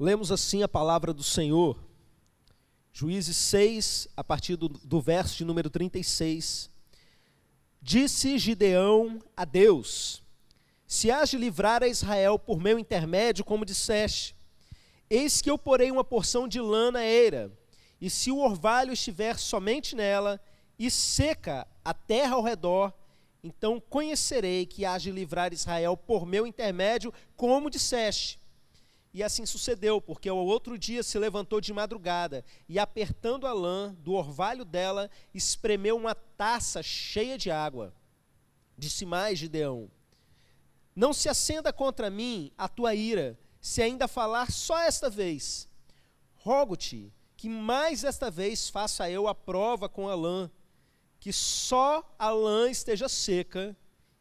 Lemos assim a palavra do Senhor, Juízes 6, a partir do verso de número 36. Disse Gideão a Deus: se hás de livrar a Israel por meu intermédio, como disseste, eis que eu porei uma porção de lã na eira, e se o orvalho estiver somente nela, e seca a terra ao redor, então conhecerei que hás de livrar Israel por meu intermédio, como disseste. E assim sucedeu, porque ao outro dia se levantou de madrugada, e apertando a lã do orvalho dela, espremeu uma taça cheia de água. Disse mais Gideão: não se acenda contra mim a tua ira, se ainda falar só esta vez. Rogo-te que mais esta vez faça eu a prova com a lã, que só a lã esteja seca,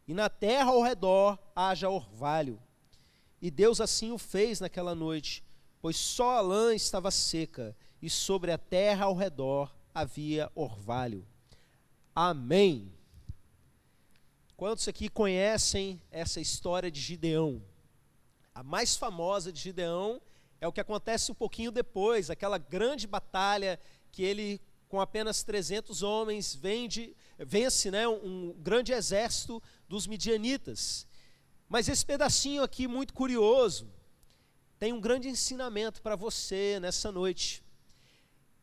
e na terra ao redor haja orvalho. E Deus assim o fez naquela noite, pois só a lã estava seca, e sobre a terra ao redor havia orvalho. Amém. Quantos aqui conhecem essa história de Gideão? A mais famosa de Gideão é o que acontece um pouquinho depois, aquela grande batalha que ele, com apenas 300 homens, vence um grande exército dos midianitas. Mas esse pedacinho aqui, muito curioso, tem um grande ensinamento para você nessa noite.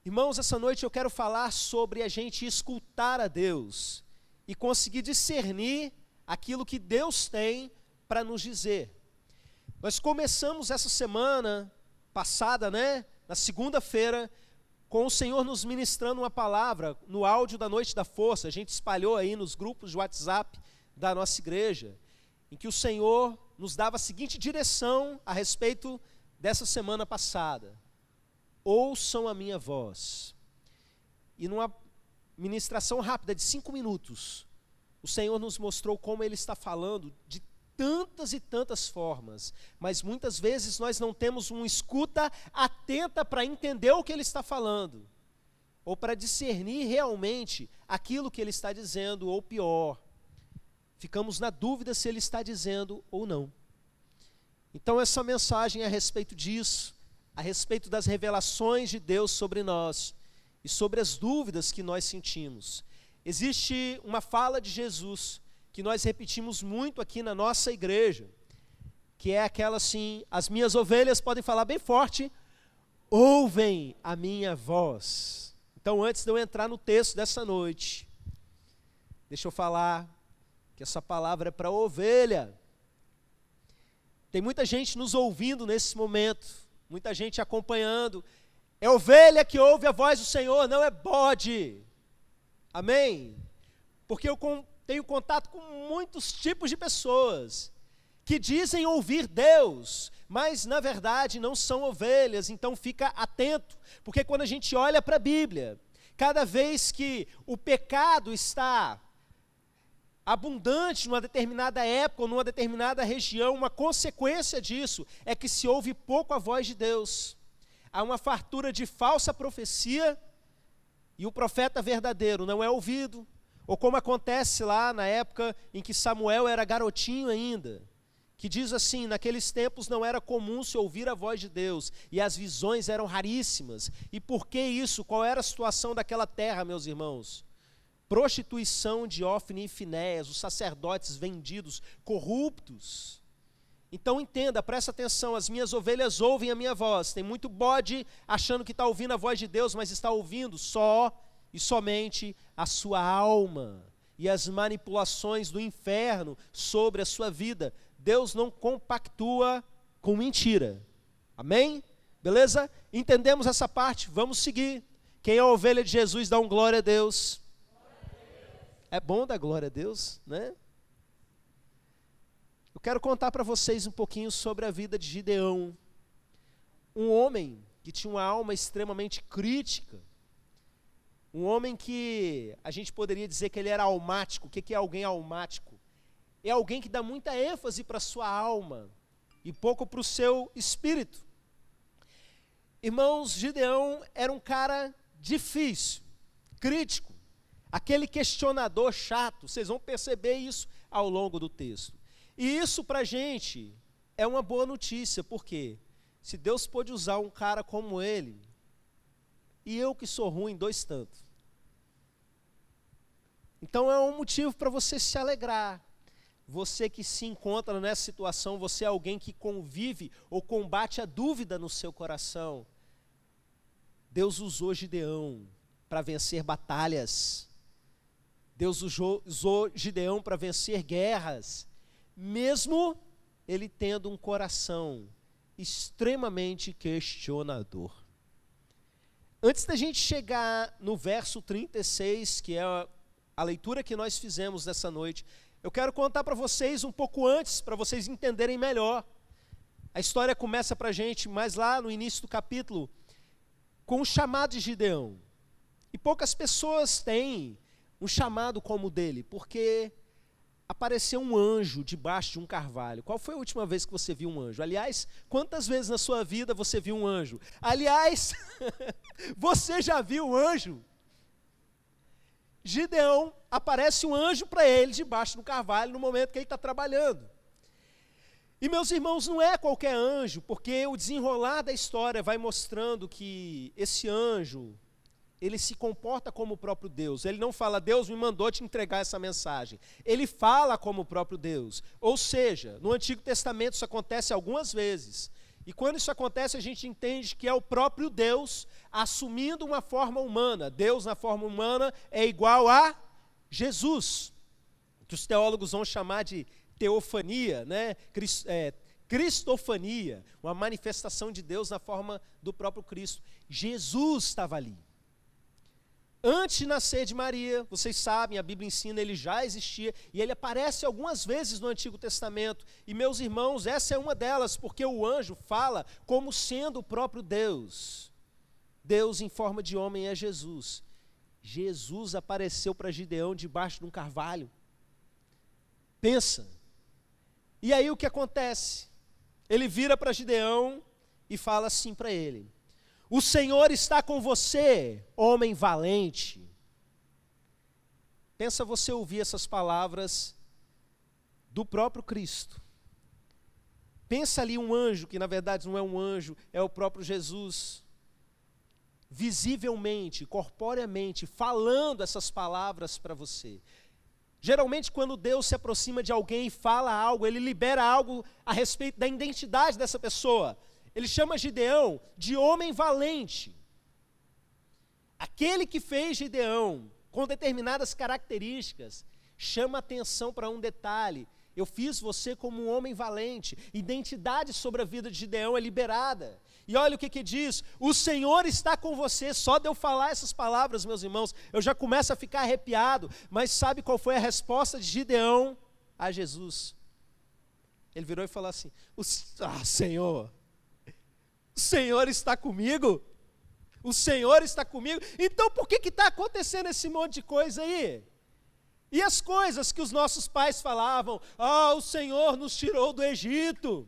Irmãos, essa noite eu quero falar sobre a gente escutar a Deus e conseguir discernir aquilo que Deus tem para nos dizer. Nós começamos essa semana passada, na segunda-feira, com o Senhor nos ministrando uma palavra no áudio da Noite da Força. A gente espalhou aí nos grupos de WhatsApp da nossa igreja, em que o Senhor nos dava a seguinte direção a respeito dessa semana passada: ouçam a minha voz. E numa ministração rápida de 5 minutos, o Senhor nos mostrou como Ele está falando de tantas e tantas formas, mas muitas vezes nós não temos uma escuta atenta para entender o que Ele está falando, ou para discernir realmente aquilo que Ele está dizendo, ou pior, ficamos na dúvida se Ele está dizendo ou não. Então essa mensagem é a respeito disso, a respeito das revelações de Deus sobre nós e sobre as dúvidas que nós sentimos. Existe uma fala de Jesus que nós repetimos muito aqui na nossa igreja, que é aquela assim: as minhas ovelhas, podem falar bem forte, ouvem a minha voz. Então, antes de eu entrar no texto dessa noite, deixa eu falar que essa palavra é para ovelha. Tem muita gente nos ouvindo nesse momento, muita gente acompanhando. É ovelha que ouve a voz do Senhor, não é bode. Amém? Porque eu tenho contato com muitos tipos de pessoas que dizem ouvir Deus, mas na verdade não são ovelhas. Então fica atento, porque quando a gente olha para a Bíblia, cada vez que o pecado está abundante numa determinada época ou numa determinada região, uma consequência disso é que se ouve pouco a voz de Deus. Há uma fartura de falsa profecia e o profeta verdadeiro não é ouvido. Ou como acontece lá na época em que Samuel era garotinho ainda, que diz assim: naqueles tempos não era comum se ouvir a voz de Deus, e as visões eram raríssimas. E por que isso? Qual era a situação daquela terra, meus irmãos? Prostituição de Ofni e Finéias, os sacerdotes vendidos, corruptos. Então entenda, presta atenção: as minhas ovelhas ouvem a minha voz. Tem muito bode achando que está ouvindo a voz de Deus, mas está ouvindo só e somente a sua alma e as manipulações do inferno sobre a sua vida. Deus não compactua com mentira. Amém? Beleza? Entendemos essa parte? Vamos seguir. Quem é a ovelha de Jesus, dá um glória a Deus. É bom dar glória a Deus, né? Eu quero contar para vocês um pouquinho sobre a vida de Gideão, um homem que tinha uma alma extremamente crítica, um homem que a gente poderia dizer que ele era almático. O que é alguém almático? É alguém que dá muita ênfase para a sua alma e pouco para o seu espírito. Irmãos, Gideão era um cara difícil, crítico, aquele questionador chato. Vocês vão perceber isso ao longo do texto. E isso para a gente é uma boa notícia, porque se Deus pôde usar um cara como ele, e eu que sou ruim, dois tantos. Então é um motivo para você se alegrar. Você que se encontra nessa situação, você é alguém que convive ou combate a dúvida no seu coração. Deus usou Gideão para vencer batalhas. Deus usou Gideão para vencer guerras, mesmo ele tendo um coração extremamente questionador. Antes da gente chegar no verso 36, que é a leitura que nós fizemos nessa noite, eu quero contar para vocês um pouco antes, para vocês entenderem melhor. A história começa para a gente, mais lá no início do capítulo, com o chamado de Gideão. E poucas pessoas têm um chamado como o dele, porque apareceu um anjo debaixo de um carvalho. Qual foi a última vez que você viu um anjo? Aliás, quantas vezes na sua vida você viu um anjo? Aliás, você já viu um anjo? Gideão, aparece um anjo para ele debaixo do carvalho no momento que ele está trabalhando. E meus irmãos, não é qualquer anjo, porque o desenrolar da história vai mostrando que esse anjo, ele se comporta como o próprio Deus. Ele não fala, Deus me mandou te entregar essa mensagem. Ele fala como o próprio Deus. Ou seja, no Antigo Testamento isso acontece algumas vezes. E quando isso acontece, a gente entende que é o próprio Deus assumindo uma forma humana. Deus na forma humana é igual a Jesus, que os teólogos vão chamar de teofania, né? Cristofania, uma manifestação de Deus na forma do próprio Cristo. Jesus estava ali. Antes de nascer de Maria, vocês sabem, a Bíblia ensina, ele já existia, e ele aparece algumas vezes no Antigo Testamento. E meus irmãos, essa é uma delas, porque o anjo fala como sendo o próprio Deus. Deus em forma de homem é Jesus. Jesus apareceu para Gideão debaixo de um carvalho. Pensa. E aí o que acontece? Ele vira para Gideão e fala assim para ele: o Senhor está com você, homem valente. Pensa você ouvir essas palavras do próprio Cristo. Pensa ali um anjo, que na verdade não é um anjo, é o próprio Jesus, visivelmente, corporeamente, falando essas palavras para você. Geralmente quando Deus se aproxima de alguém e fala algo, ele libera algo a respeito da identidade dessa pessoa. Ele chama Gideão de homem valente. Aquele que fez Gideão com determinadas características chama atenção para um detalhe: eu fiz você como um homem valente. Identidade sobre a vida de Gideão é liberada. E olha o que diz: o Senhor está com você. Só de eu falar essas palavras, meus irmãos, eu já começo a ficar arrepiado. Mas sabe qual foi a resposta de Gideão a Jesus? Ele virou e falou assim: Senhor, o Senhor está comigo? O Senhor está comigo? Então por que está acontecendo esse monte de coisa aí? E as coisas que os nossos pais falavam: o Senhor nos tirou do Egito.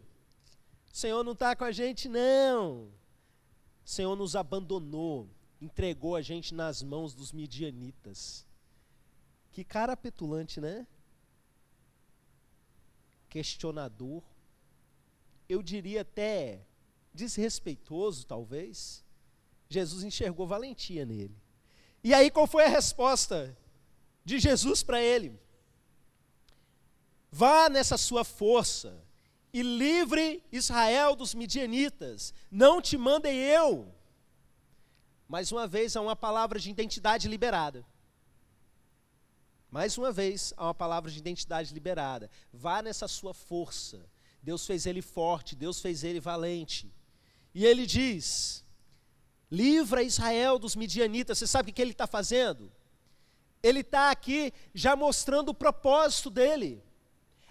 O Senhor não está com a gente, não. O Senhor nos abandonou, entregou a gente nas mãos dos midianitas. Que cara petulante, né? Questionador. Eu diria até desrespeitoso, talvez. Jesus enxergou valentia nele. E aí qual foi a resposta de Jesus para ele? Vá nessa sua força e livre Israel dos midianitas. Não te mandei eu. Mais uma vez há uma palavra de identidade liberada. Mais uma vez há uma palavra de identidade liberada. Vá nessa sua força. Deus fez ele forte, Deus fez ele valente. E ele diz: livra Israel dos midianitas. Você sabe o que ele está fazendo? Ele está aqui já mostrando o propósito dele.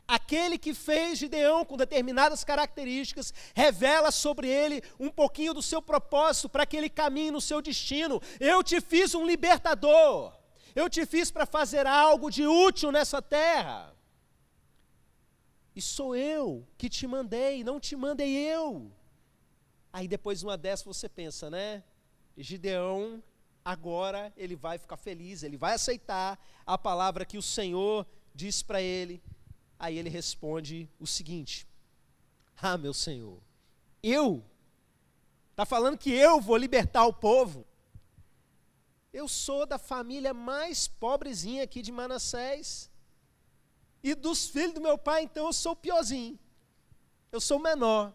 Aquele que fez Gideão com determinadas características, revela sobre ele um pouquinho do seu propósito para que ele caminhe no seu destino. Eu te fiz um libertador. Eu te fiz para fazer algo de útil nessa terra. E sou eu que te mandei, não te mandei eu. Aí depois de uma dessas você pensa, né? Gideão, agora ele vai ficar feliz, ele vai aceitar a palavra que o Senhor disse para ele. Aí ele responde o seguinte: meu Senhor, eu Está falando que eu vou libertar o povo. Eu sou da família mais pobrezinha aqui de Manassés. E dos filhos do meu pai, então, eu sou o piorzinho. Eu sou o menor.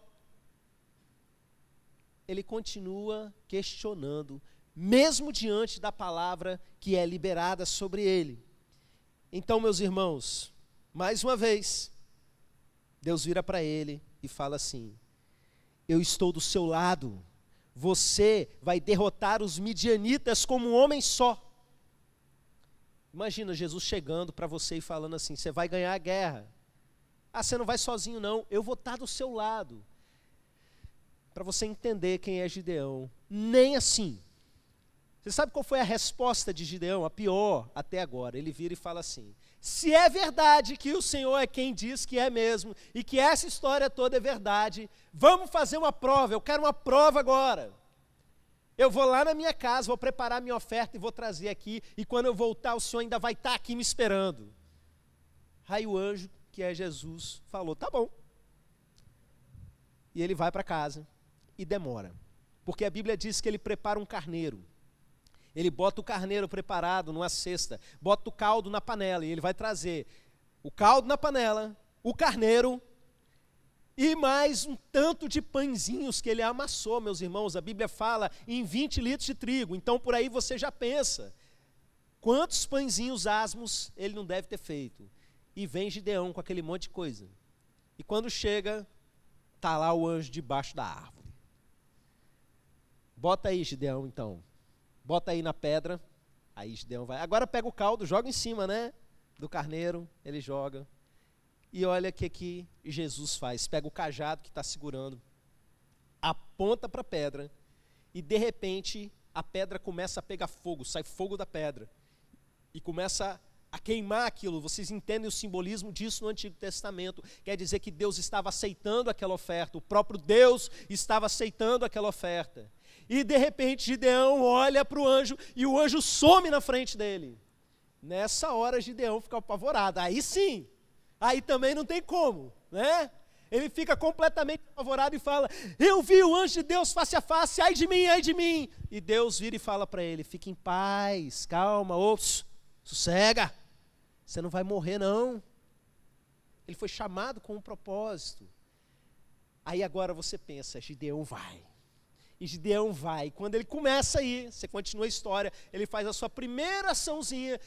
Ele continua questionando, mesmo diante da palavra que é liberada sobre ele. Então, meus irmãos, mais uma vez, Deus vira para ele e fala assim: eu estou do seu lado, você vai derrotar os midianitas como um homem só. Imagina Jesus chegando para você e falando assim: você vai ganhar a guerra. Ah, você não vai sozinho não, eu vou estar do seu lado. Para você entender quem é Gideão, nem assim. Você sabe qual foi a resposta de Gideão? A pior até agora. Ele vira e fala assim: se é verdade que o Senhor é quem diz que é mesmo, e que essa história toda é verdade, vamos fazer uma prova, eu quero uma prova agora. Eu vou lá na minha casa, vou preparar minha oferta e vou trazer aqui, e quando eu voltar o Senhor ainda vai estar aqui me esperando. Aí o anjo, que é Jesus, falou: tá bom. E ele vai para casa e demora, porque a Bíblia diz que ele prepara um carneiro. Ele bota o carneiro preparado numa cesta, bota o caldo na panela, e ele vai trazer o caldo na panela, o carneiro, e mais um tanto de pãezinhos que ele amassou, meus irmãos. A Bíblia fala em 20 litros de trigo, então por aí você já pensa, quantos pãezinhos asmos ele não deve ter feito. E vem Gideão com aquele monte de coisa. E quando chega, está lá o anjo debaixo da árvore. Bota aí, Gideão, então. Bota aí na pedra, aí Gideão vai. Agora pega o caldo, joga em cima, né? Do carneiro, ele joga. E olha o que Jesus faz. Pega o cajado que está segurando, aponta para a pedra, e de repente a pedra começa a pegar fogo, sai fogo da pedra. E começa a queimar aquilo. Vocês entendem o simbolismo disso no Antigo Testamento. Quer dizer que Deus estava aceitando aquela oferta, o próprio Deus estava aceitando aquela oferta. E de repente Gideão olha para o anjo e o anjo some na frente dele. Nessa hora Gideão fica apavorado. Aí sim, aí também não tem como, né? Ele fica completamente apavorado e fala: eu vi o anjo de Deus face a face, ai de mim, ai de mim. E Deus vira e fala para ele: fique em paz, calma, sossega, você não vai morrer não. Ele foi chamado com um propósito. Aí agora você pensa, Gideão vai. E Gideão vai. Quando ele começa a ir, você continua a história, ele faz a sua primeira açãozinha.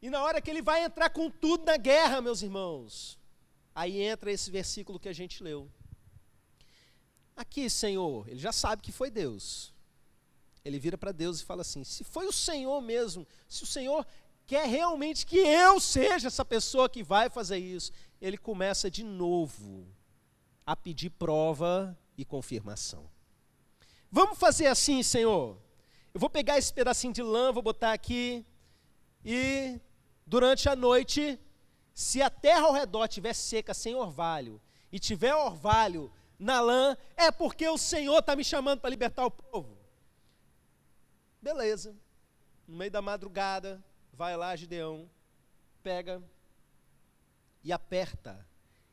E na hora que ele vai entrar com tudo na guerra, meus irmãos, aí entra esse versículo que a gente leu. Aqui, Senhor, ele já sabe que foi Deus. Ele vira para Deus e fala assim: se foi o Senhor mesmo, se o Senhor quer realmente que eu seja essa pessoa que vai fazer isso, ele começa de novo a pedir prova e confirmação. Vamos fazer assim, Senhor. Eu vou pegar esse pedacinho de lã, vou botar aqui, e durante a noite, se a terra ao redor estiver seca, sem orvalho, e tiver orvalho na lã, é porque o Senhor está me chamando para libertar o povo. Beleza. No meio da madrugada, vai lá Gideão, pega e aperta.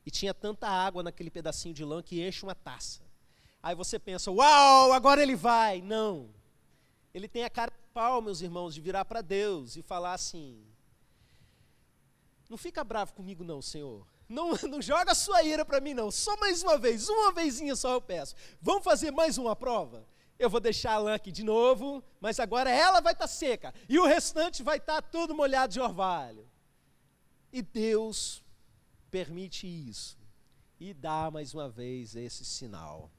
E tinha tanta água naquele pedacinho de lã que enche uma taça. Aí você pensa: uau, agora ele vai. Não. Ele tem a cara de pau, meus irmãos, de virar para Deus e falar assim: não fica bravo comigo não, Senhor. Não joga a sua ira para mim não. Só mais uma vezinha só eu peço. Vamos fazer mais uma prova? Eu vou deixar a lã aqui de novo, mas agora ela vai estar seca. E o restante vai estar tudo molhado de orvalho. E Deus permite isso. E dá mais uma vez esse sinal.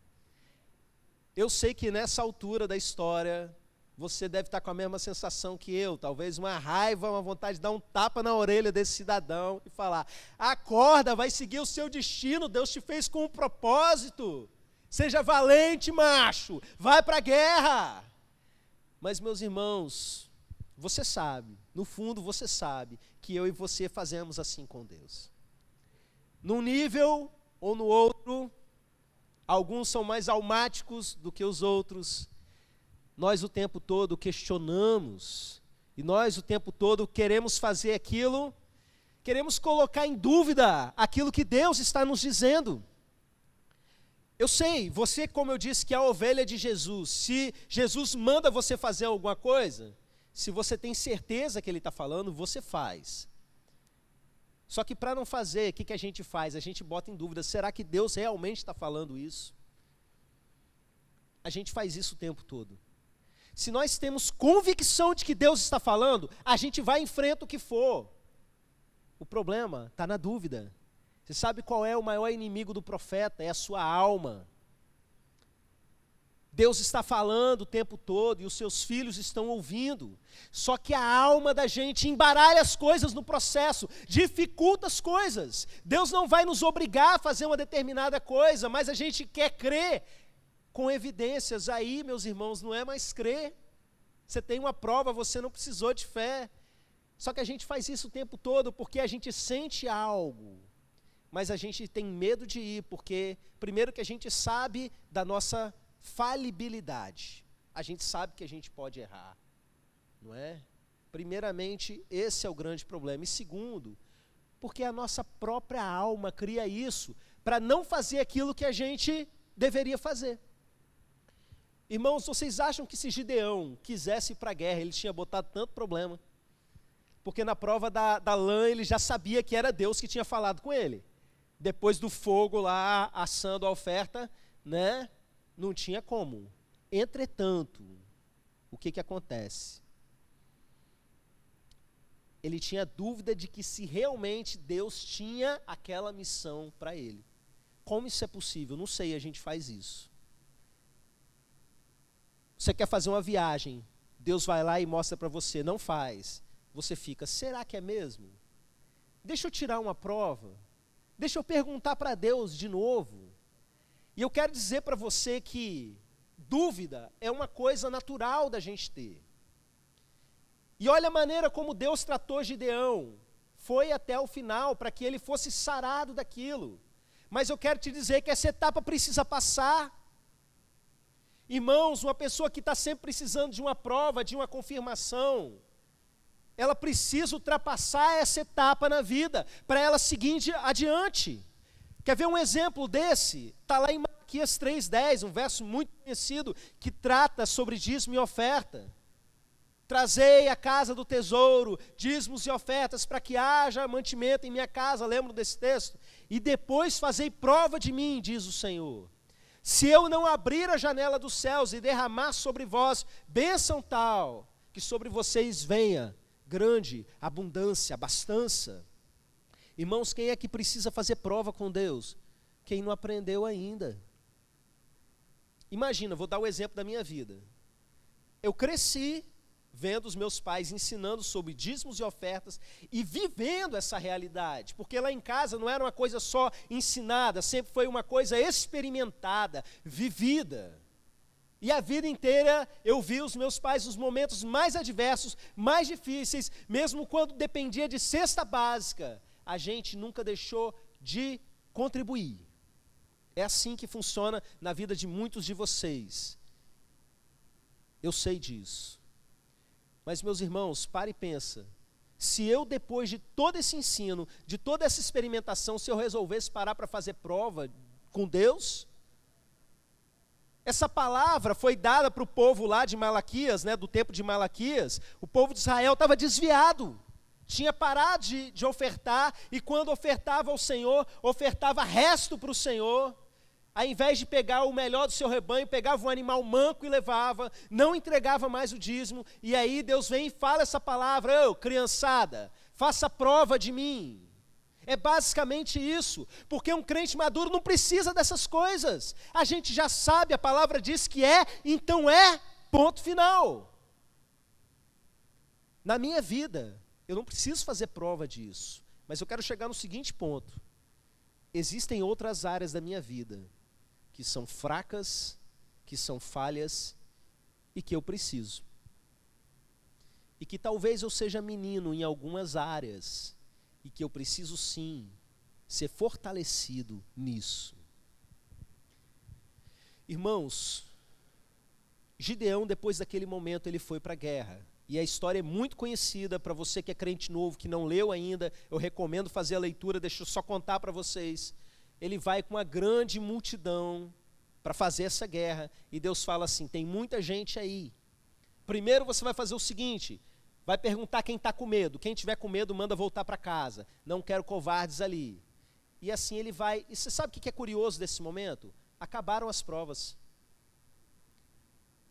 Eu sei que nessa altura da história, você deve estar com a mesma sensação que eu, talvez uma raiva, uma vontade de dar um tapa na orelha desse cidadão e falar: acorda, vai seguir o seu destino, Deus te fez com um propósito, seja valente, macho, vai para a guerra. Mas, meus irmãos, você sabe, no fundo você sabe, que eu e você fazemos assim com Deus. Num nível ou no outro, alguns são mais almáticos do que os outros. Nós o tempo todo questionamos, e nós o tempo todo queremos fazer aquilo, queremos colocar em dúvida aquilo que Deus está nos dizendo. Eu sei, você, como eu disse, que é a ovelha de Jesus. Se Jesus manda você fazer alguma coisa, se você tem certeza que Ele está falando, você faz. Só que para não fazer, o que a gente faz? A gente bota em dúvida, será que Deus realmente está falando isso? A gente faz isso o tempo todo. Se nós temos convicção de que Deus está falando, a gente vai em frente o que for. O problema está na dúvida. Você sabe qual é o maior inimigo do profeta? É a sua alma. Deus está falando o tempo todo e os seus filhos estão ouvindo. Só que a alma da gente embaralha as coisas no processo, dificulta as coisas. Deus não vai nos obrigar a fazer uma determinada coisa, mas a gente quer crer com evidências. Aí, meus irmãos, não é mais crer. Você tem uma prova, você não precisou de fé. Só que a gente faz isso o tempo todo porque a gente sente algo. Mas a gente tem medo de ir, porque primeiro que a gente sabe da nossa falibilidade. A gente sabe que a gente pode errar, não é? Primeiramente, esse é o grande problema. E segundo, porque a nossa própria alma cria isso para não fazer aquilo que a gente deveria fazer. Irmãos, vocês acham que se Gideão quisesse ir para a guerra, ele tinha botado tanto problema? Porque na prova da lã ele já sabia que era Deus que tinha falado com ele. Depois do fogo lá assando a oferta, né? Não tinha como. Entretanto, o que acontece? Ele tinha dúvida de que se realmente Deus tinha aquela missão para ele. Como isso é possível? Não sei, a gente faz isso. Você quer fazer uma viagem, Deus vai lá e mostra para você, não faz. Você fica, será que é mesmo? Deixa eu tirar uma prova. Deixa eu perguntar para Deus de novo. E eu quero dizer para você que dúvida é uma coisa natural da gente ter. E olha a maneira como Deus tratou Gideão. Foi até o final para que ele fosse sarado daquilo. Mas eu quero te dizer que essa etapa precisa passar. Irmãos, uma pessoa que está sempre precisando de uma prova, de uma confirmação, ela precisa ultrapassar essa etapa na vida, para ela seguir adiante. Quer ver um exemplo desse? Está lá em Malaquias 3,10, um verso muito conhecido, que trata sobre dízimo e oferta. Trazei à casa do tesouro, dízimos e ofertas, para que haja mantimento em minha casa, lembram desse texto? E depois fazei prova de mim, diz o Senhor. Se eu não abrir a janela dos céus e derramar sobre vós bênção tal, que sobre vocês venha grande abundância, abastança. Irmãos, quem é que precisa fazer prova com Deus? Quem não aprendeu ainda. Imagina, vou dar o exemplo da minha vida. Eu cresci vendo os meus pais ensinando sobre dízimos e ofertas e vivendo essa realidade, porque lá em casa não era uma coisa só ensinada, sempre foi uma coisa experimentada, vivida. E a vida inteira eu vi os meus pais nos momentos mais adversos, mais difíceis, mesmo quando dependia de cesta básica, a gente nunca deixou de contribuir. É assim que funciona na vida de muitos de vocês. Eu sei disso. Mas, meus irmãos, para e pensa. Se eu, depois de todo esse ensino, de toda essa experimentação, se eu resolvesse parar para fazer prova com Deus, essa palavra foi dada para o povo lá de Malaquias, né, do tempo de Malaquias. O povo de Israel estava desviado, tinha parado de ofertar, e quando ofertava ao Senhor, ofertava resto para o Senhor. Ao invés de pegar o melhor do seu rebanho, pegava um animal manco e levava, não entregava mais o dízimo. E aí Deus vem e fala essa palavra: ô, criançada, faça prova de mim. É basicamente isso, porque um crente maduro não precisa dessas coisas. A gente já sabe, a palavra diz que é, então é, ponto final. Na minha vida, eu não preciso fazer prova disso, mas eu quero chegar no seguinte ponto. Existem outras áreas da minha vida que são fracas, que são falhas e que eu preciso. E que talvez eu seja menino em algumas áreas e que eu preciso sim ser fortalecido nisso. Irmãos, Gideão, depois daquele momento, ele foi para a guerra. E a história é muito conhecida. Para você que é crente novo, que não leu ainda, eu recomendo fazer a leitura. Deixa eu só contar para vocês. Ele vai com uma grande multidão para fazer essa guerra. E Deus fala assim, tem muita gente aí. Primeiro você vai fazer o seguinte, vai perguntar quem está com medo. Quem tiver com medo, manda voltar para casa. Não quero covardes ali. E assim ele vai. E você sabe o que é curioso desse momento? Acabaram as provas.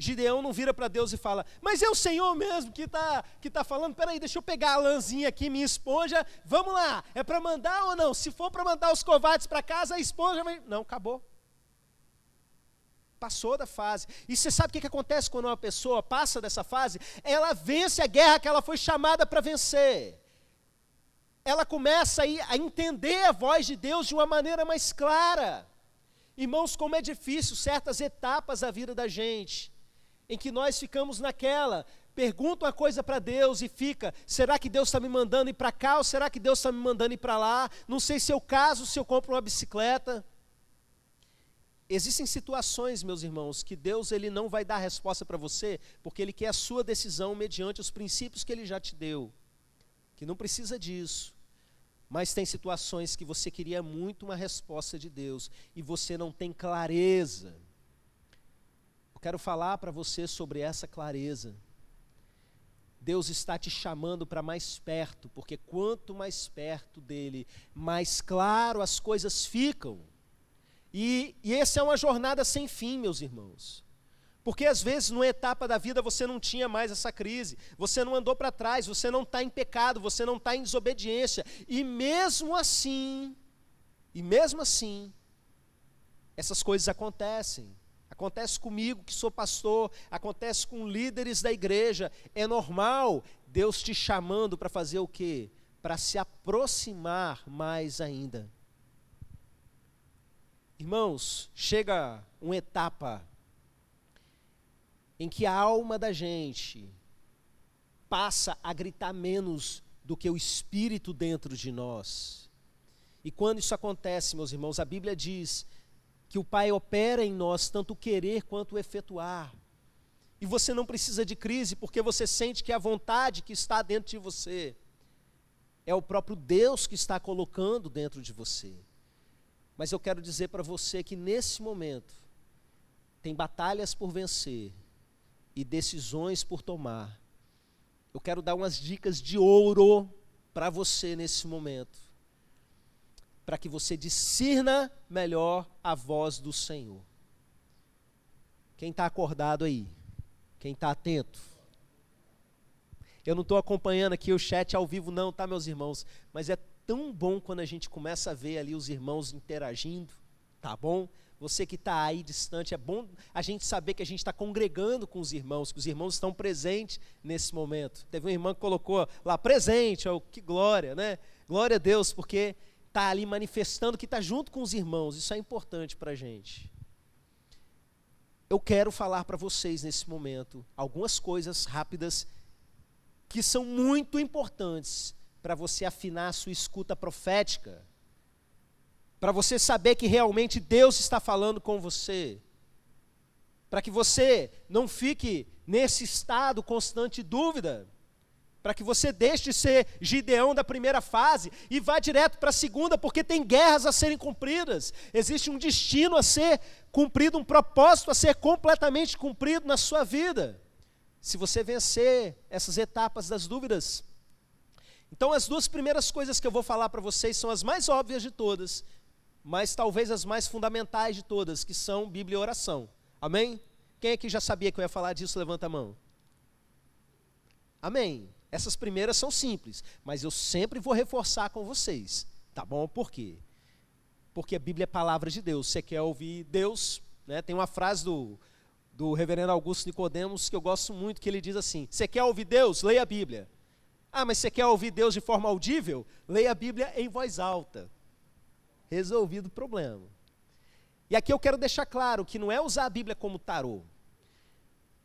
Gideão não vira para Deus e fala, mas é o Senhor mesmo que tá falando, peraí, deixa eu pegar a lãzinha aqui, minha esponja, vamos lá, é para mandar ou não? Se for para mandar os covardes para casa, a esponja vai... Não, acabou. Passou da fase. E você sabe o que acontece quando uma pessoa passa dessa fase? Ela vence a guerra que ela foi chamada para vencer. Ela começa a entender a voz de Deus de uma maneira mais clara. Irmãos, como é difícil certas etapas da vida da gente, em que nós ficamos naquela, pergunta uma coisa para Deus e fica, será que Deus está me mandando ir para cá ou será que Deus está me mandando ir para lá? Não sei se eu caso, se eu compro uma bicicleta. Existem situações, meus irmãos, que Deus ele não vai dar resposta para você, porque Ele quer a sua decisão mediante os princípios que Ele já te deu, que não precisa disso. Mas tem situações que você queria muito uma resposta de Deus, e você não tem clareza. Eu quero falar para você sobre essa clareza. Deus está te chamando para mais perto, porque quanto mais perto dEle, mais claro as coisas ficam. E essa é uma jornada sem fim, meus irmãos. Porque às vezes, numa etapa da vida, você não tinha mais essa crise, você não andou para trás, você não está em pecado, você não está em desobediência. E mesmo assim, essas coisas acontecem. Acontece comigo, que sou pastor, acontece com líderes da igreja. É normal Deus te chamando para fazer o quê? Para se aproximar mais ainda. Irmãos, chega uma etapa em que a alma da gente passa a gritar menos do que o espírito dentro de nós. E quando isso acontece, meus irmãos, a Bíblia diz que o Pai opera em nós tanto o querer quanto o efetuar. E você não precisa de crise, porque você sente que a vontade que está dentro de você é o próprio Deus que está colocando dentro de você. Mas eu quero dizer para você que nesse momento tem batalhas por vencer e decisões por tomar. Eu quero dar umas dicas de ouro para você nesse momento, para que você discirna melhor a voz do Senhor. Quem está acordado aí? Quem está atento? Eu não estou acompanhando aqui o chat ao vivo não, tá, meus irmãos? Mas é tão bom quando a gente começa a ver ali os irmãos interagindo, tá bom? Você que está aí distante, é bom a gente saber que a gente está congregando com os irmãos, que os irmãos estão presentes nesse momento. Teve uma irmã que colocou lá, presente, ó, que glória, né? Glória a Deus, porque está ali manifestando que está junto com os irmãos, isso é importante para a gente. Eu quero falar para vocês nesse momento algumas coisas rápidas que são muito importantes para você afinar a sua escuta profética, para você saber que realmente Deus está falando com você, para que você não fique nesse estado constante de dúvida, para que você deixe de ser Gideão da primeira fase e vá direto para a segunda, porque tem guerras a serem cumpridas, existe um destino a ser cumprido, um propósito a ser completamente cumprido na sua vida, se você vencer essas etapas das dúvidas. Então as duas primeiras coisas que eu vou falar para vocês são as mais óbvias de todas, mas talvez as mais fundamentais de todas, que são Bíblia e oração. Amém? Quem aqui já sabia que eu ia falar disso, levanta a mão. Amém. Essas primeiras são simples, mas eu sempre vou reforçar com vocês, tá bom? Por quê? Porque a Bíblia é palavra de Deus. Você quer ouvir Deus, né? Tem uma frase do reverendo Augusto Nicodemos que eu gosto muito, que ele diz assim: você quer ouvir Deus? Leia a Bíblia. Ah, mas você quer ouvir Deus de forma audível? Leia a Bíblia em voz alta. Resolvido o problema. E aqui eu quero deixar claro que não é usar a Bíblia como tarô.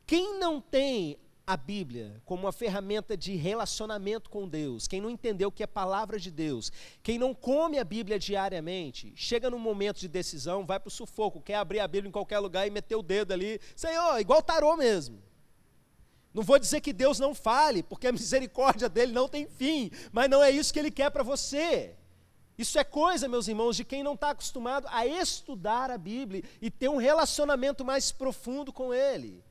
Quem não tem a Bíblia como uma ferramenta de relacionamento com Deus, quem não entendeu que é palavra de Deus, quem não come a Bíblia diariamente, chega num momento de decisão, vai para o sufoco, quer abrir a Bíblia em qualquer lugar e meter o dedo ali, Senhor, igual tarô mesmo. Não vou dizer que Deus não fale, porque a misericórdia dele não tem fim, mas não é isso que Ele quer para você. Isso é coisa, meus irmãos, de quem não está acostumado a estudar a Bíblia e ter um relacionamento mais profundo com Ele.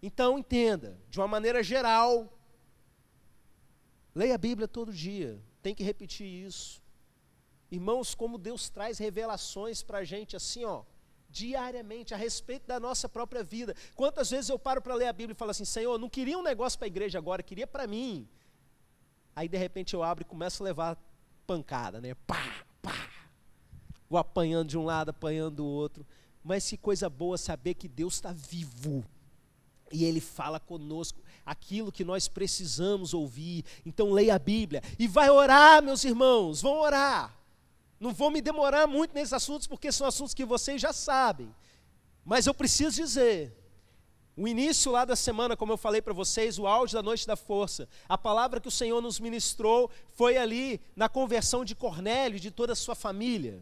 Então, entenda, de uma maneira geral, leia a Bíblia todo dia, tem que repetir isso. Irmãos, como Deus traz revelações para a gente assim, diariamente, a respeito da nossa própria vida. Quantas vezes eu paro para ler a Bíblia e falo assim, Senhor, não queria um negócio para a igreja agora, queria para mim. Aí, de repente, eu abro e começo a levar pancada, né? Pá, pá. Vou apanhando de um lado, apanhando do outro. Mas que coisa boa saber que Deus está vivo. E Ele fala conosco aquilo que nós precisamos ouvir. Então leia a Bíblia e vai orar, meus irmãos, vão orar. Não vou me demorar muito nesses assuntos, porque são assuntos que vocês já sabem. Mas eu preciso dizer, o início lá da semana, como eu falei para vocês, o áudio da Noite da Força, a palavra que o Senhor nos ministrou foi ali na conversão de Cornélio e de toda a sua família.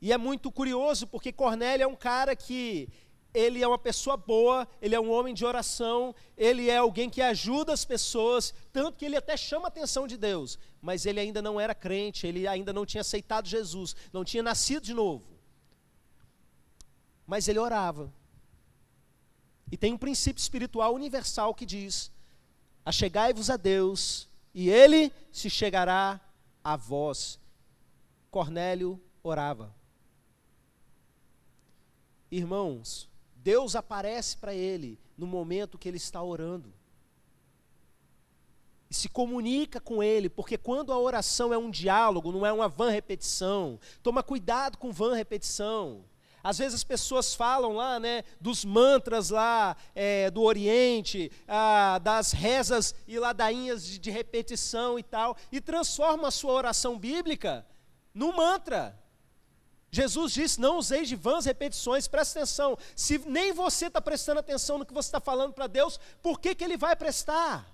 E é muito curioso, porque Cornélio é um cara que ele é uma pessoa boa, ele é um homem de oração, ele é alguém que ajuda as pessoas, tanto que ele até chama a atenção de Deus, mas ele ainda não era crente, ele ainda não tinha aceitado Jesus, não tinha nascido de novo. Mas ele orava. E tem um princípio espiritual universal que diz, achegai-vos a Deus, e Ele se chegará a vós. Cornélio orava. Irmãos, Deus aparece para ele no momento que ele está orando. E se comunica com ele, porque quando a oração é um diálogo, não é uma vã repetição. Toma cuidado com vã repetição. Às vezes as pessoas falam lá, né, dos mantras lá do Oriente, das rezas e ladainhas de repetição e tal, e transformam a sua oração bíblica num mantra. Jesus disse, não useis de vãs repetições, presta atenção, se nem você está prestando atenção no que você está falando para Deus, por que Ele vai prestar?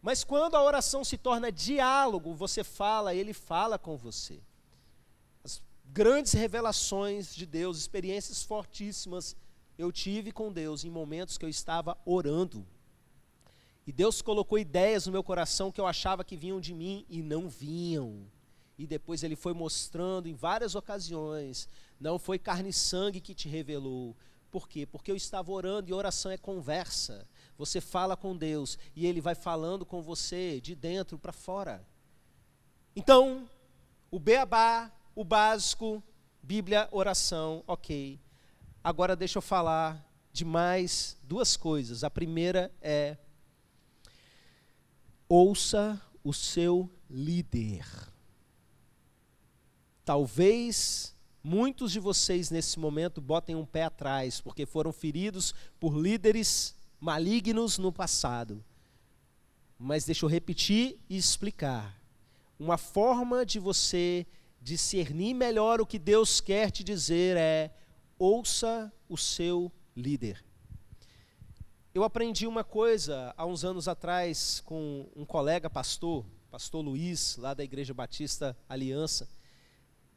Mas quando a oração se torna diálogo, você fala, Ele fala com você. As grandes revelações de Deus, experiências fortíssimas, eu tive com Deus em momentos que eu estava orando. E Deus colocou ideias no meu coração que eu achava que vinham de mim e não vinham. E depois Ele foi mostrando em várias ocasiões, não foi carne e sangue que te revelou. Por quê? Porque eu estava orando e oração é conversa. Você fala com Deus e Ele vai falando com você de dentro para fora. Então, o beabá, o básico, Bíblia, oração, ok. Agora deixa eu falar de mais duas coisas. A primeira é, ouça o seu líder. Talvez muitos de vocês nesse momento botem um pé atrás, porque foram feridos por líderes malignos no passado. Mas deixa eu repetir e explicar. Uma forma de você discernir melhor o que Deus quer te dizer é, ouça o seu líder. Eu aprendi uma coisa há uns anos atrás com um colega pastor Luiz, lá da Igreja Batista Aliança.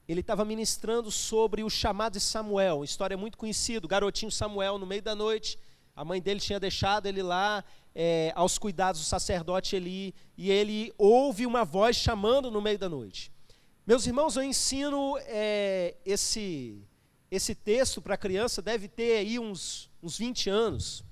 Ele estava ministrando sobre o chamado de Samuel, uma história muito conhecida, o garotinho Samuel no meio da noite, a mãe dele tinha deixado ele lá aos cuidados do sacerdote Eli, e ele ouve uma voz chamando no meio da noite. Meus irmãos, eu ensino esse texto para a criança, deve ter aí uns 20 anos,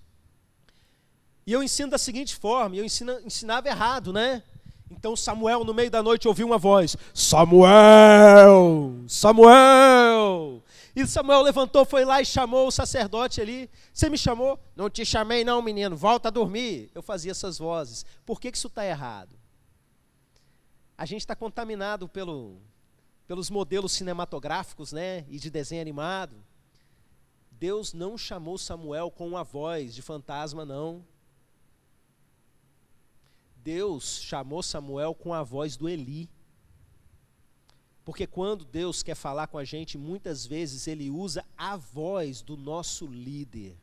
e eu ensino da seguinte forma, eu ensinava errado, né? Então Samuel no meio da noite ouviu uma voz, Samuel, Samuel. E Samuel levantou, foi lá e chamou o sacerdote ali. Você me chamou? Não te chamei não, menino, volta a dormir. Eu fazia essas vozes. Por que isso está errado? A gente está contaminado pelos modelos cinematográficos, né, e de desenho animado. Deus não chamou Samuel com uma voz de fantasma, não. Deus chamou Samuel com a voz do Eli. Porque quando Deus quer falar com a gente, muitas vezes Ele usa a voz do nosso líder.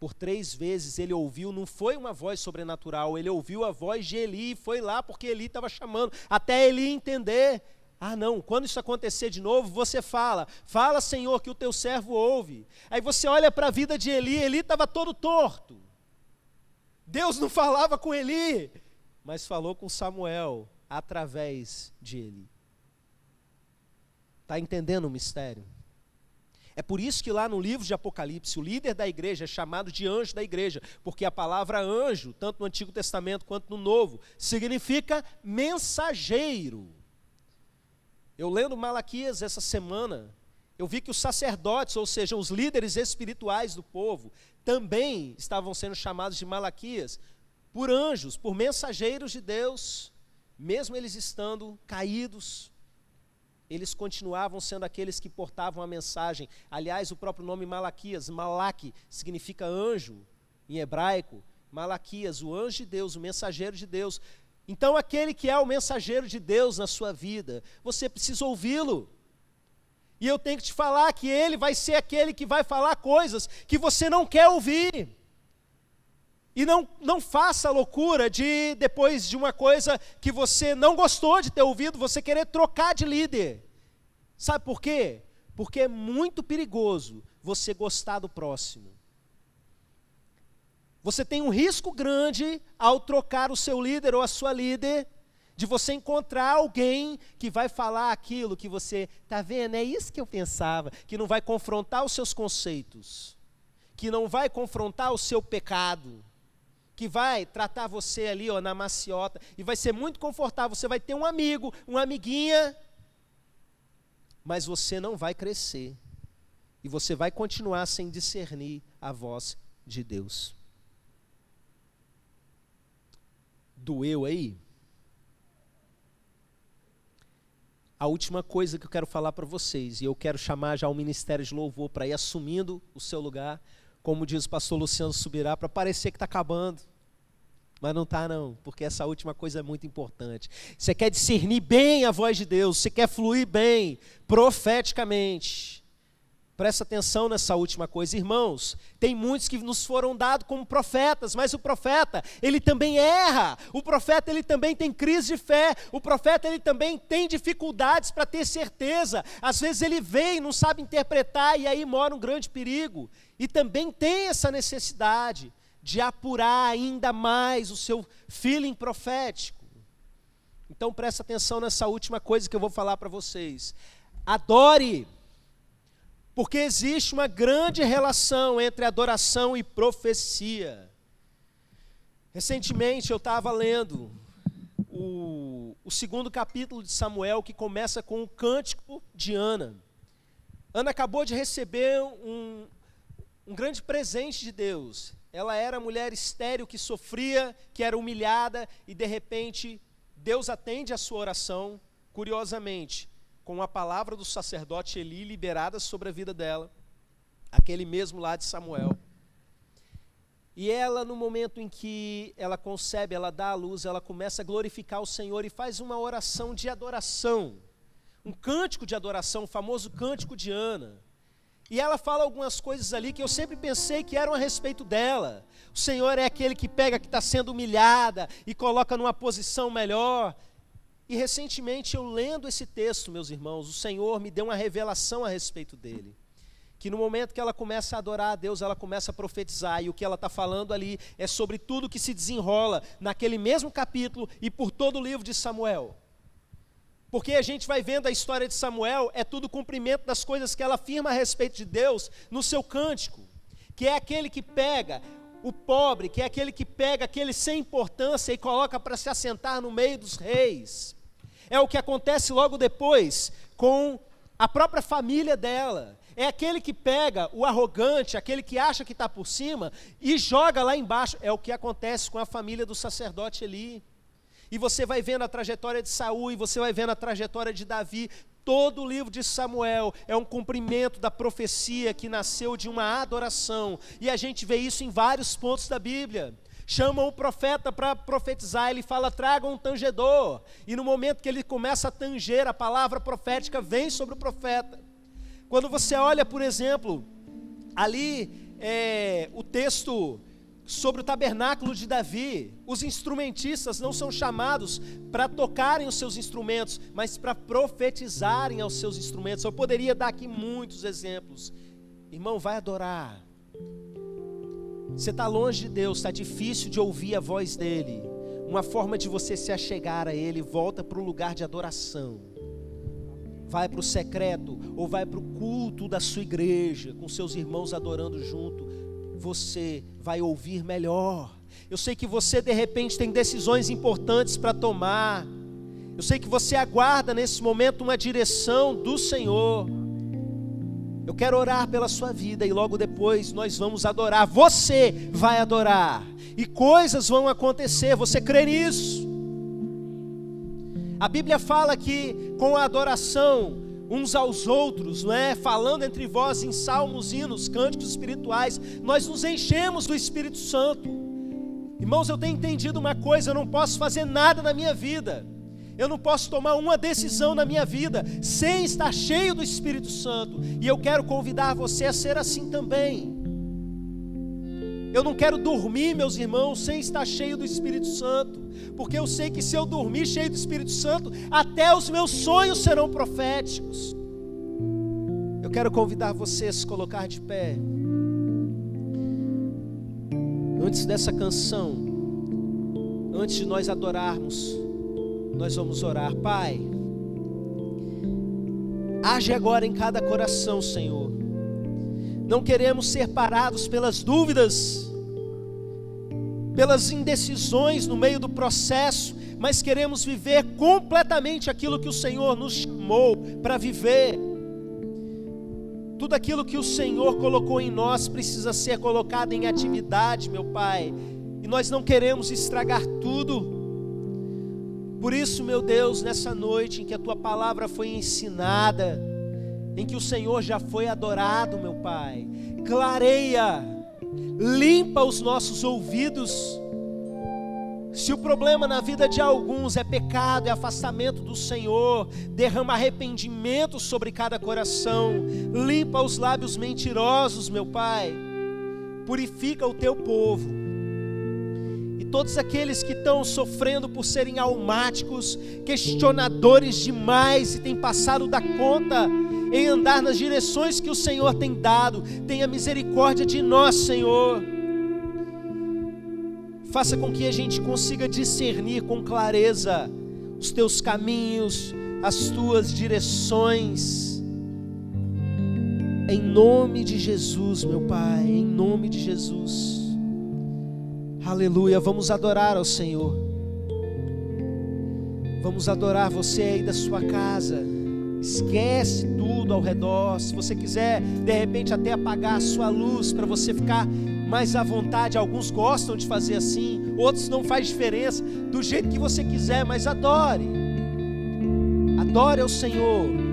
Por 3 vezes ele ouviu, não foi uma voz sobrenatural, ele ouviu a voz de Eli, foi lá porque Eli estava chamando, até Eli entender. Ah não, quando isso acontecer de novo, você fala Senhor, que o teu servo ouve. Aí você olha para a vida de Eli estava todo torto. Deus não falava com Eli, mas falou com Samuel. através de ele. Está entendendo o mistério? É por isso que lá no livro de Apocalipse, o líder da igreja é chamado de anjo da igreja, porque a palavra anjo, tanto no Antigo Testamento quanto no Novo, significa mensageiro. Eu lendo Malaquias essa semana, eu vi que os sacerdotes, ou seja, os líderes espirituais do povo, também estavam sendo chamados de Malaquias por anjos, por mensageiros de Deus, mesmo eles estando caídos. Eles continuavam sendo aqueles que portavam a mensagem. Aliás, o próprio nome Malaquias, Malak, significa anjo em hebraico. Malaquias, o anjo de Deus, o mensageiro de Deus. Então, aquele que é o mensageiro de Deus na sua vida, você precisa ouvi-lo. E eu tenho que te falar que ele vai ser aquele que vai falar coisas que você não quer ouvir. E não faça a loucura de, depois de uma coisa que você não gostou de ter ouvido, você querer trocar de líder. Sabe por quê? Porque é muito perigoso você gostar do próximo. Você tem um risco grande ao trocar o seu líder ou a sua líder, de você encontrar alguém que vai falar aquilo que você, tá vendo, é isso que eu pensava, que não vai confrontar os seus conceitos, que não vai confrontar o seu pecado, que vai tratar você ali na maciota, e vai ser muito confortável, você vai ter um amigo, uma amiguinha, mas você não vai crescer, e você vai continuar sem discernir a voz de Deus. Doeu aí? A última coisa que eu quero falar para vocês, e eu quero chamar já o Ministério de Louvor para ir assumindo o seu lugar, como diz o pastor Luciano Subirá, para parecer que está acabando. Mas não está não, porque essa última coisa é muito importante. Você quer discernir bem a voz de Deus, você quer fluir bem, profeticamente. Presta atenção nessa última coisa. Irmãos, tem muitos que nos foram dados como profetas, mas o profeta, ele também erra. O profeta, ele também tem crise de fé. O profeta, ele também tem dificuldades para ter certeza. Às vezes ele vem e não sabe interpretar, e aí mora um grande perigo. E também tem essa necessidade de apurar ainda mais o seu feeling profético. Então presta atenção nessa última coisa que eu vou falar para vocês. Adore. Porque existe uma grande relação entre adoração e profecia. Recentemente eu estava lendo o segundo capítulo de Samuel, que começa com o cântico de Ana. Ana acabou de receber um grande presente de Deus. Ela era mulher estéril que sofria, que era humilhada, e de repente Deus atende a sua oração, curiosamente, com a palavra do sacerdote Eli liberada sobre a vida dela, aquele mesmo lá de Samuel. E ela, no momento em que ela concebe, ela dá à luz, ela começa a glorificar o Senhor e faz uma oração de adoração, um cântico de adoração, o famoso cântico de Ana. E ela fala algumas coisas ali que eu sempre pensei que eram a respeito dela. O Senhor é aquele que pega que está sendo humilhada e coloca numa posição melhor. E recentemente eu lendo esse texto, meus irmãos, o Senhor me deu uma revelação a respeito dele. Que no momento que ela começa a adorar a Deus, ela começa a profetizar. E o que ela está falando ali é sobre tudo que se desenrola naquele mesmo capítulo e por todo o livro de Samuel. Porque a gente vai vendo a história de Samuel, é tudo cumprimento das coisas que ela afirma a respeito de Deus no seu cântico. Que é aquele que pega o pobre, que é aquele que pega aquele sem importância e coloca para se assentar no meio dos reis. É o que acontece logo depois com a própria família dela. É aquele que pega o arrogante, aquele que acha que está por cima e joga lá embaixo. É o que acontece com a família do sacerdote Eli. E você vai vendo a trajetória de Saul, e você vai vendo a trajetória de Davi. Todo o livro de Samuel é um cumprimento da profecia que nasceu de uma adoração. E a gente vê isso em vários pontos da Bíblia. Chamam o profeta para profetizar, ele fala, tragam um tangedor. E no momento que ele começa a tanger, a palavra profética vem sobre o profeta. Quando você olha, por exemplo, ali o texto sobre o tabernáculo de Davi, os instrumentistas não são chamados para tocarem os seus instrumentos, mas para profetizarem aos seus instrumentos. Eu poderia dar aqui muitos exemplos. Irmão, vai adorar. Você está longe de Deus, está difícil de ouvir a voz dele. uma forma de você se achegar a Ele. Volta para o lugar de adoração. Vai para o secreto ou vai para o culto da sua igreja, com seus irmãos adorando junto. Você vai ouvir melhor. Eu sei que você de repente tem decisões importantes para tomar. Eu sei que você aguarda nesse momento uma direção do Senhor. Eu quero orar pela sua vida e logo depois nós vamos adorar. Você vai adorar e coisas vão acontecer. Você crê nisso? A Bíblia fala que com a adoração uns aos outros, não é? Falando entre vós em salmos, hinos, cânticos espirituais, nós nos enchemos do Espírito Santo. Irmãos, eu tenho entendido uma coisa: eu não posso fazer nada na minha vida, eu não posso tomar uma decisão na minha vida sem estar cheio do Espírito Santo. E eu quero convidar você a ser assim também. Eu não quero dormir, meus irmãos, sem estar cheio do Espírito Santo, porque eu sei que se eu dormir cheio do Espírito Santo, até os meus sonhos serão proféticos. Eu quero convidar você a se colocar de pé. Antes dessa canção, antes de nós adorarmos, nós vamos orar. Pai, age agora em cada coração, Senhor. Não queremos ser parados pelas dúvidas, pelas indecisões no meio do processo, mas queremos viver completamente aquilo que o Senhor nos chamou para viver. Tudo aquilo que o Senhor colocou em nós precisa ser colocado em atividade, meu Pai, e nós não queremos estragar tudo. Por isso, meu Deus, nessa noite em que a Tua palavra foi ensinada, em que o Senhor já foi adorado, meu Pai, clareia, limpa os nossos ouvidos. Se o problema na vida de alguns é pecado, é afastamento do Senhor, derrama arrependimento sobre cada coração, limpa os lábios mentirosos, meu Pai, purifica o Teu povo. E todos aqueles que estão sofrendo por serem almáticos, questionadores demais e têm passado da conta em andar nas direções que o Senhor tem dado, tenha misericórdia de nós, Senhor. Faça com que a gente consiga discernir com clareza os Teus caminhos, as Tuas direções. Em nome de Jesus, meu Pai, em nome de Jesus. Aleluia, vamos adorar ao Senhor. Vamos adorar você aí da sua casa. Esquece tudo ao redor. Se você quiser, de repente até apagar a sua luz para você ficar mais à vontade. Alguns gostam de fazer assim, outros não faz diferença. Do jeito que você quiser, mas adore. Adore ao Senhor.